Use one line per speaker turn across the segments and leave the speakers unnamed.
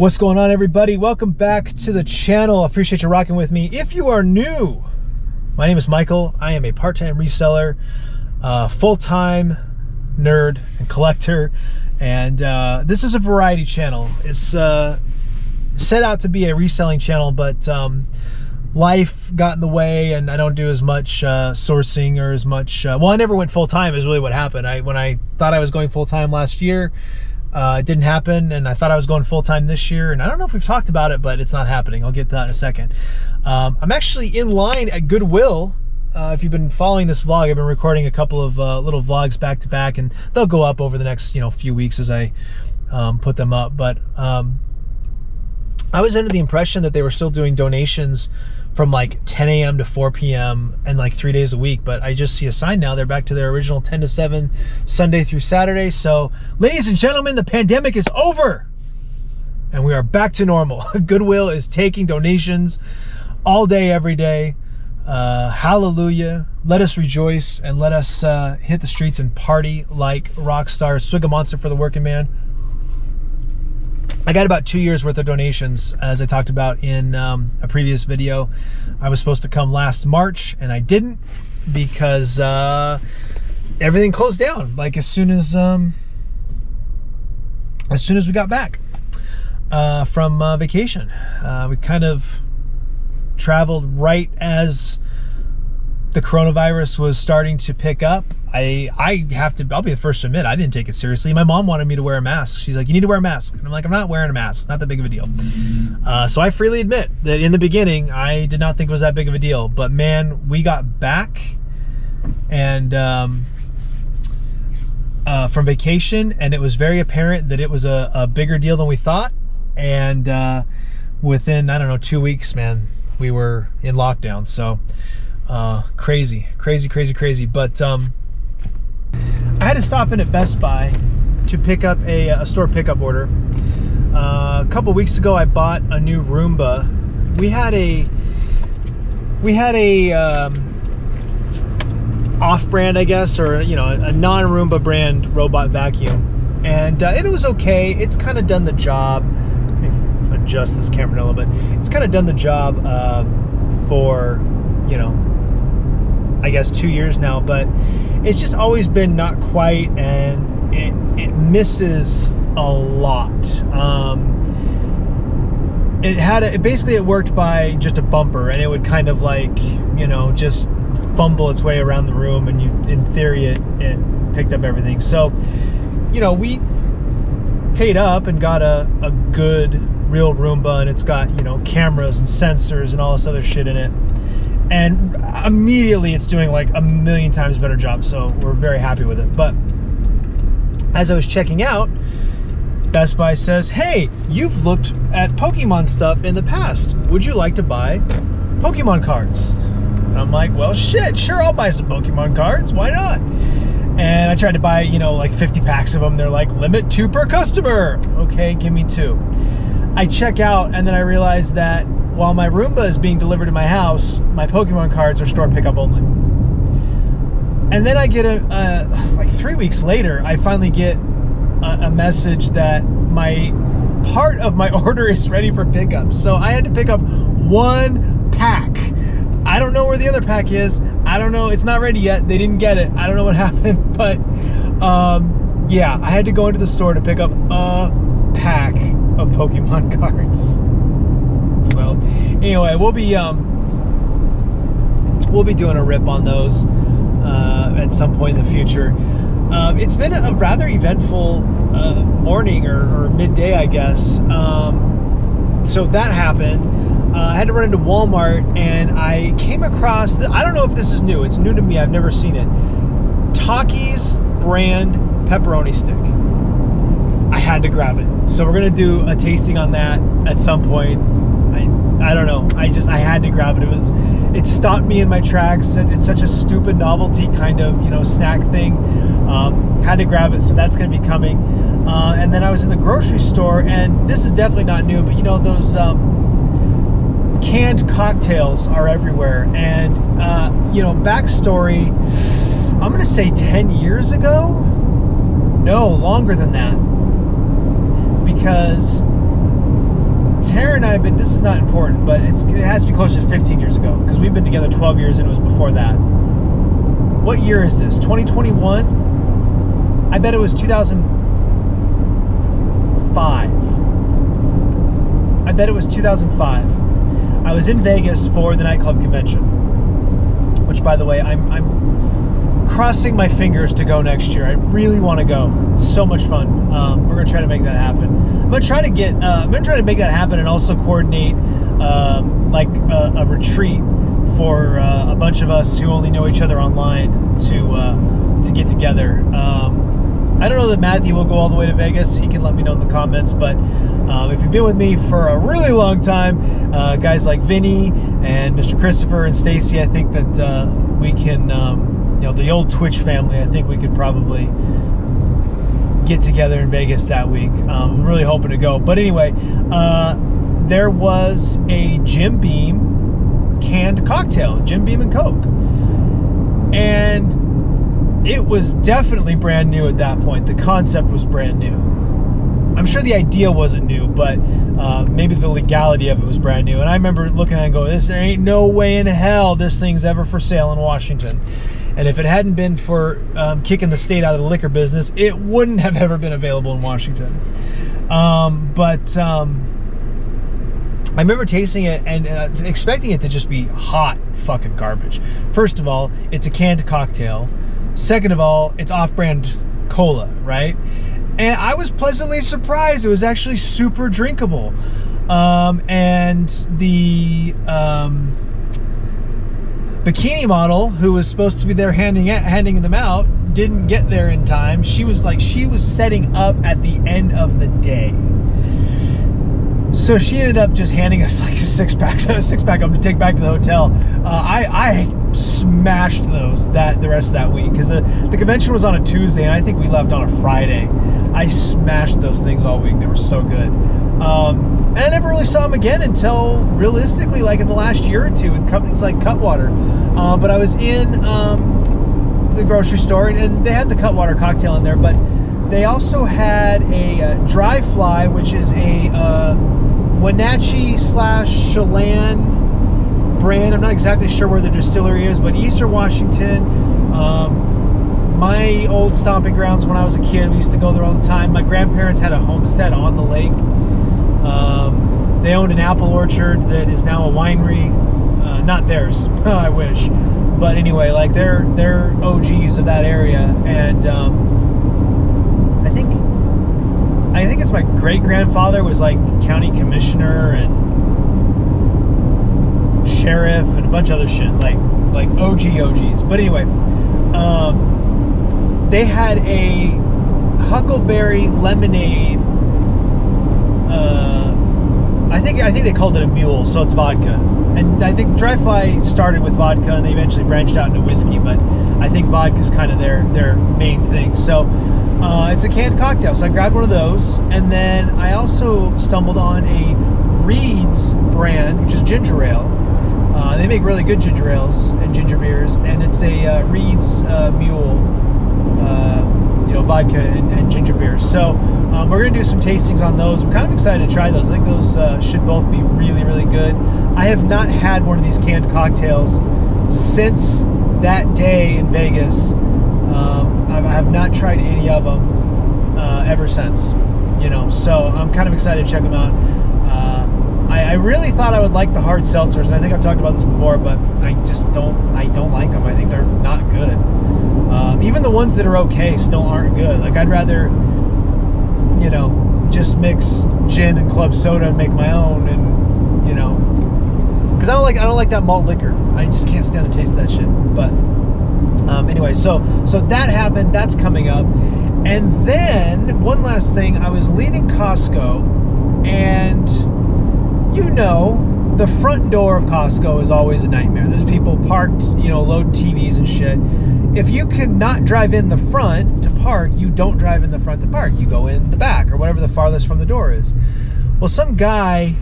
What's going on, everybody? Welcome back to the channel. I appreciate you rocking with me. If you are new, my name is Michael. I am a part-time reseller, full-time nerd and collector, and this is a variety channel. It's set out to be a reselling channel, but life got in the way, and I don't do as much sourcing or as much well, I never went full-time is really what happened. When I thought I was going full-time last year, it didn't happen, and I thought I was going full-time this year, and I don't know if we've talked about it, but it's not happening. I'll get to that in a second. I'm actually in line at Goodwill. If you've been following this vlog, I've been recording a couple of little vlogs back to back, and they'll go up over the next few weeks as I put them up. But I was under the impression that they were still doing donations from like 10 a.m. to 4 p.m. and like 3 days a week, but I just see a sign now. They're back to their original 10 to 7 Sunday through Saturday. So ladies and gentlemen, the pandemic is over and we are back to normal. Goodwill is taking donations all day, every day. Hallelujah. Let us rejoice and let us hit the streets and party like rock stars. Swig a monster for the working man. I got about 2 years worth of donations, as I talked about in a previous video. I was supposed to come last March, and I didn't because everything closed down. Like as soon as we got back from vacation, we kind of traveled right as the coronavirus was starting to pick up. I'll be the first to admit, I didn't take it seriously. My mom wanted me to wear a mask. She's like, you need to wear a mask. And I'm like, I'm not wearing a mask. It's not that big of a deal. So I freely admit that in the beginning, I did not think it was that big of a deal. But man, we got back and from vacation, and it was very apparent that it was a bigger deal than we thought. And within, I don't know, 2 weeks, man, we were in lockdown. So crazy. But I had to stop in at Best Buy to pick up a store pickup order. A couple weeks ago, I bought a new Roomba. We had a off-brand, I guess, or a non-Roomba brand robot vacuum, and it was okay. It's kind of done the job. Let me adjust this camera a little bit. It's kind of done the job for I guess 2 years now, but it's just always been not quite, and it misses a lot. It worked by just a bumper, and it would kind of like just fumble its way around the room, and in theory it picked up everything. So we paid up and got a good real Roomba, and it's got cameras and sensors and all this other shit in it. And immediately it's doing like a million times better job. So we're very happy with it. But as I was checking out, Best Buy says, hey, you've looked at Pokemon stuff in the past. Would you like to buy Pokemon cards? And I'm like, well, shit, sure, I'll buy some Pokemon cards. Why not? And I tried to buy, like 50 packs of them. They're like, limit 2 per customer. Okay, give me 2. I check out, and then I realize that while my Roomba is being delivered to my house, my Pokemon cards are store pickup only. And then I get like 3 weeks later, I finally get a message that part of my order is ready for pickup. So I had to pick up 1 pack. I don't know where the other pack is. I don't know. It's not ready yet. They didn't get it. I don't know what happened, but yeah, I had to go into the store to pick up a pack of Pokemon cards. So anyway, we'll be doing a rip on those at some point in the future. It's been a rather eventful morning or midday, I guess. So that happened. I had to run into Walmart, and I came across I don't know if this is new. It's new to me. I've never seen it. Takis brand pepperoni stick. I had to grab it. So we're gonna do a tasting on that at some point. I don't know. I had to grab it. It stopped me in my tracks. It's such a stupid novelty kind of snack thing. Had to grab it, so that's gonna be coming. And then I was in the grocery store, and this is definitely not new, but those canned cocktails are everywhere. And backstory, I'm gonna say 10 years ago. No, longer than that. Because this is not important, but it has to be closer to 15 years ago, because we've been together 12 years and it was before that. What year is this? 2021? I bet it was 2005. I bet it was 2005. I was in Vegas for the nightclub convention, which, by the way, I'm crossing my fingers to go next year. I really want to go. It's so much fun. We're gonna try to make that happen. I'm gonna try to make that happen, and also coordinate like a retreat for a bunch of us who only know each other online to get together. I don't know that Matthew will go all the way to Vegas. He can let me know in the comments, but if you've been with me for a really long time, guys like Vinny and Mr. Christopher and Stacy, I think that we can, you know, the old Twitch family, I think we could probably get together in Vegas that week. I'm really hoping to go. But anyway, there was a Jim Beam canned cocktail, Jim Beam and Coke. And it was definitely brand new at that point. The concept was brand new. I'm sure the idea wasn't new, but maybe the legality of it was brand new. And I remember looking at it and going, there ain't no way in hell this thing's ever for sale in Washington. And if it hadn't been for kicking the state out of the liquor business, it wouldn't have ever been available in Washington. I remember tasting it and expecting it to just be hot fucking garbage. First of all, it's a canned cocktail. Second of all, it's off-brand cola, right? And I was pleasantly surprised. It was actually super drinkable. And the bikini model who was supposed to be there handing them out didn't get there in time. She was setting up at the end of the day. So she ended up just handing us like a six pack up to take back to the hotel. I smashed those the rest of that week, because the convention was on a Tuesday and I think we left on a Friday. I smashed those things all week. They were so good. And I never really saw them again until realistically like in the last year or two with companies like Cutwater. But I was in the grocery store and they had the Cutwater cocktail in there, but they also had a Dry Fly, which is a Wenatchee/Chelan brand. I'm not exactly sure where the distillery is, but Eastern Washington. My old stomping grounds when I was a kid. We used to go there all the time. My grandparents had a homestead on the lake. They owned an apple orchard that is now a winery. Not theirs. I wish. But anyway, like they're OGs of that area, and I think it's my great grandfather was like county commissioner and sheriff and a bunch of other shit, like OGs. But anyway, they had a huckleberry lemonade. I think they called it a mule, so it's vodka. And I think Dry Fly started with vodka and they eventually branched out into whiskey, but I think vodka's kind of their main thing. So it's a canned cocktail. So I grabbed one of those, and then I also stumbled on a Reed's brand, which is ginger ale. They make really good ginger ales and ginger beers, and it's a Reed's Mule, vodka and ginger beers. So we're gonna do some tastings on those. I'm kind of excited to try those. I think those should both be really, really good. I have not had one of these canned cocktails since that day in Vegas. I have not tried any of them ever since. So I'm kind of excited to check them out. I really thought I would like the hard seltzers, and I think I've talked about this before, but I don't like them. I think they're not good. Even the ones that are okay still aren't good. Like, I'd rather, just mix gin and club soda and make my own, and, because I don't like that malt liquor. I just can't stand the taste of that shit. But anyway, so that happened. That's coming up. And then one last thing, I was leaving Costco, and the front door of Costco is always a nightmare. There's people parked, loading TVs and shit. If you cannot drive in the front to park, you don't drive in the front to park. You go in the back or whatever the farthest from the door is. Well, some guy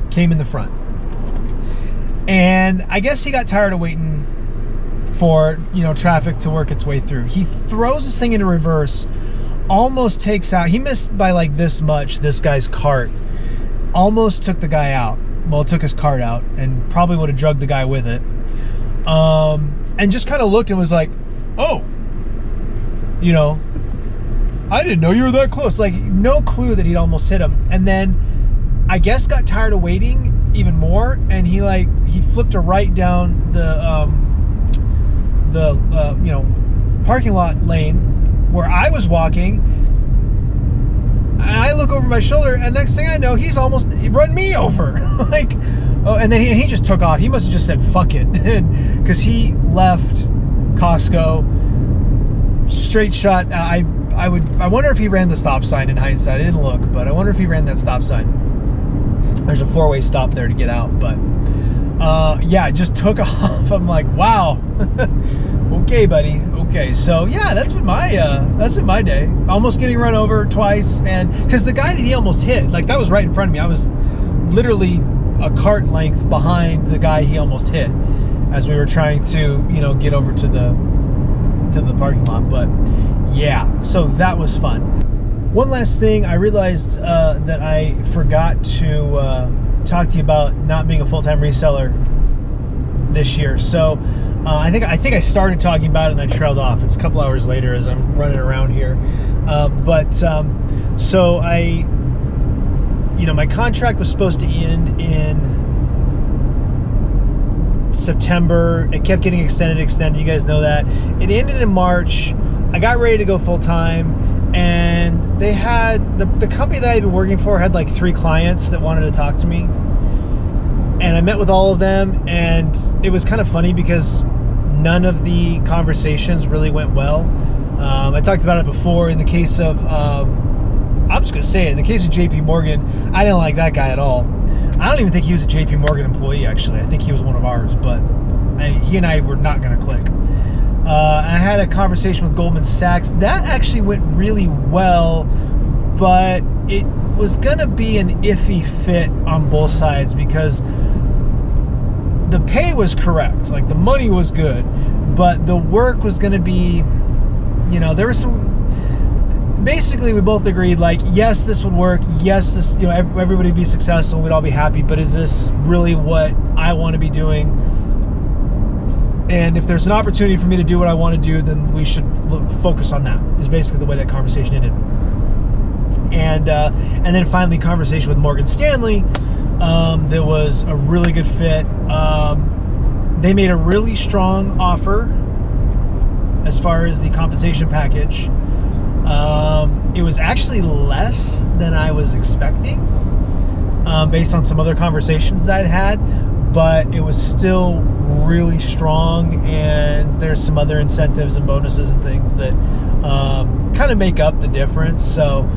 came in the front, and I guess he got tired of waiting for, traffic to work its way through. He throws this thing into reverse, almost takes out, he missed by like this much, this guy's cart, almost took the guy out. well, it took his card out and probably would have drugged the guy with it. And just kind of looked and was like, oh, you know, I didn't know you were that close. Like, no clue that he'd almost hit him. And then I guess got tired of waiting even more, and he flipped a right down the you know, parking lot lane where I was walking. And I look over my shoulder, and next thing I know, he run me over. Like, oh, and then he just took off. He must have just said fuck it, because he left Costco straight shot. I wonder if he ran the stop sign in hindsight. I didn't look, but I wonder if he ran that stop sign. There's a 4-way stop there to get out, but yeah, just took off. I'm like, wow. Okay, buddy. Okay, so yeah, that's been my day. Almost getting run over twice, and because the guy that he almost hit, like, that was right in front of me. I was literally a cart length behind the guy he almost hit as we were trying to, you know, get over to the parking lot. But yeah, so that was fun. One last thing, I realized that I forgot to talk to you about not being a full-time reseller this year. So I think I started talking about it and I trailed off. It's a couple hours later as I'm running around here. So you know, my contract was supposed to end in September. It kept getting extended. You guys know that. It ended in March. I got ready to go full-time, and they had the company that I'd been working for had like 3 clients that wanted to talk to me, and I met with all of them, and it was kind of funny because none of the conversations really went well. I talked about it before. In the case of I'm just gonna say it, in the case of JP Morgan, I didn't like that guy at all. I don't even think he was a JP Morgan employee, actually. I think he was one of ours, but he and I were not gonna click. I had a conversation with Goldman Sachs. That actually went really well, but it was gonna be an iffy fit on both sides because the pay was correct, like the money was good, but the work was gonna be, you know, there was some, basically we both agreed, like, yes, this would work, yes, this, you know, everybody would be successful, we'd all be happy, but is this really what I want to be doing? And if there's an opportunity for me to do what I want to do, then we should focus on that, is basically the way that conversation ended. And then finally, conversation with Morgan Stanley, there was a really good fit. They made a really strong offer as far as the compensation package. It was actually less than I was expecting, based on some other conversations I'd had, but it was still really strong, and there's some other incentives and bonuses and things that kind of make up the difference. So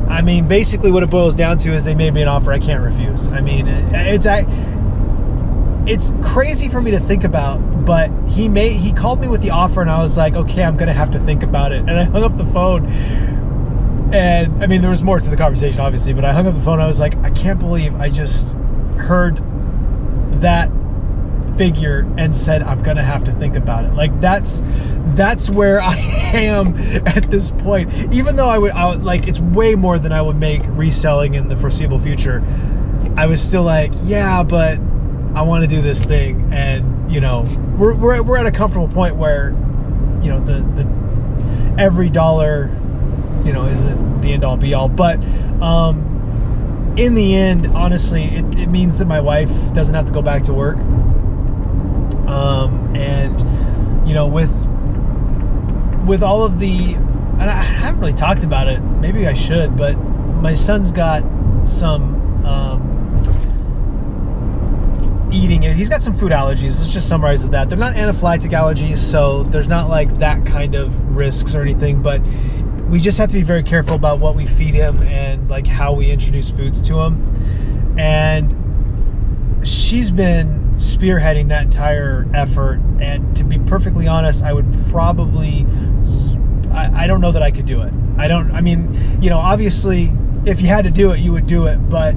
I mean, basically what it boils down to is they made me an offer I can't refuse. I mean, it's crazy for me to think about, but he called me with the offer, and I was like, okay, I'm gonna have to think about it. And I hung up the phone, and I mean, there was more to the conversation, obviously, but I hung up the phone. I was like, I can't believe I just heard that figure and said I'm gonna have to think about it. Like, that's where I am at this point. Even though I would like, it's way more than I would make reselling in the foreseeable future, I was still like, yeah, but I want to do this thing. And you know, we're at a comfortable point where, you know, the every dollar, you know, isn't the end all be all, but in the end, honestly, it means that my wife doesn't have to go back to work. And you know, with all of the, and I haven't really talked about it, maybe I should, but my son's got some he's got some food allergies. Let's just summarize that. They're not anaphylactic allergies, so there's not like that kind of risks or anything, but we just have to be very careful about what we feed him and like how we introduce foods to him. And she's been spearheading that entire effort, and to be perfectly honest, I would probably, I don't know that I could do it. I mean, you know, obviously if you had to do it, you would do it, but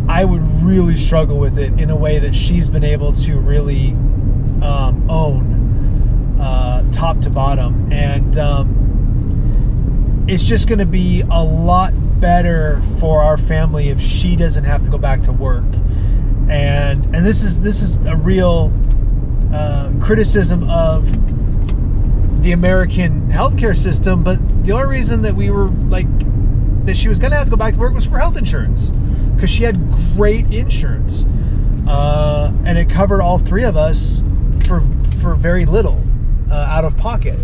I would really struggle with it in a way that she's been able to really own top to bottom. And it's just going to be a lot better for our family if she doesn't have to go back to work. And this is a real criticism of the American healthcare system, but the only reason that we were like that she was gonna have to go back to work was for health insurance, because she had great insurance, and it covered all three of us for very little out of pocket.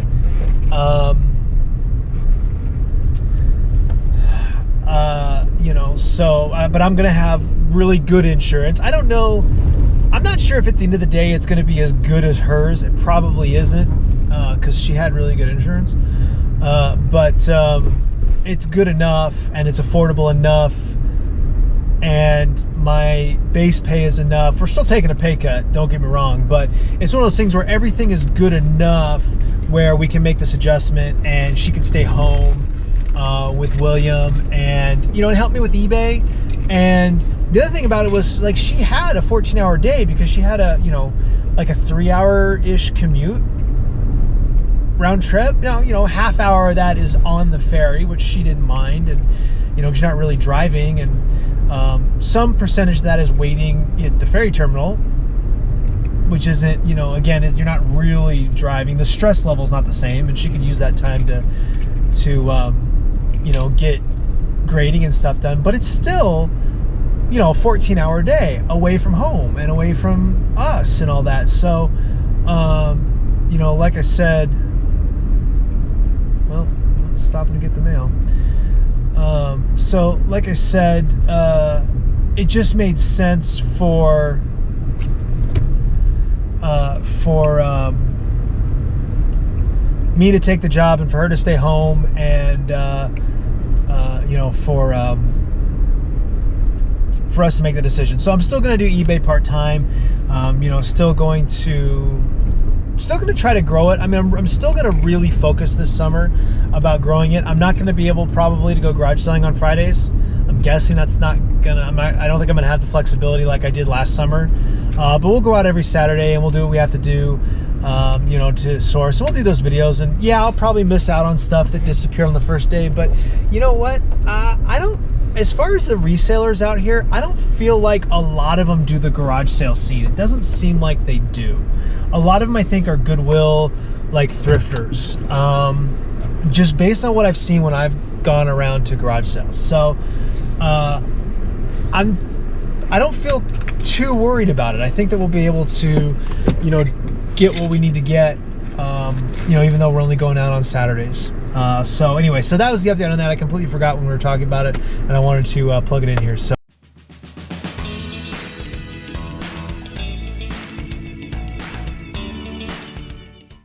So but I'm gonna have really good insurance. I don't know, I'm not sure if at the end of the day it's gonna be as good as hers. It probably isn't, because she had really good insurance, but it's good enough and it's affordable enough, and my base pay is enough. We're still taking a pay cut, don't get me wrong, but it's one of those things where everything is good enough where we can make this adjustment and she can stay home with William, and and help me with eBay. And the other thing about it was, like, she had a 14-hour day because she had a like a 3-hour-ish commute round trip. Now, half hour of that is on the ferry, which she didn't mind, and she's not really driving, and some percentage of that is waiting at the ferry terminal, which isn't, again, you're not really driving. The stress level is not the same, and she could use that time to get grading and stuff done. But it's still, a 14-hour day away from home and away from us and all that. So, like I said, well, let's stop and get the mail. So, like I said, it just made sense for me to take the job and for her to stay home, and for us to make the decision. So I'm still going to do eBay part-time. Still going to try to grow it. I mean, I'm still going to really focus this summer about growing it. I'm not going to be able probably to go garage selling on Fridays. I'm guessing that's not gonna, I don't think I'm gonna have the flexibility like I did last summer, but we'll go out every Saturday and we'll do what we have to do, to source. So we'll do those videos, and yeah, I'll probably miss out on stuff that disappeared on the first day, but you know what? I don't, as far as the resellers out here, I don't feel like a lot of them do the garage sale scene. It doesn't seem like they do. A lot of them, I think, are Goodwill, like thrifters, just based on what I've seen when I've gone around to garage sales. So I don't feel too worried about it. I think that we'll be able to, get what we need to get, even though we're only going out on Saturdays. So anyway, so that was the update on that. I completely forgot when we were talking about it, and I wanted to plug it in here. So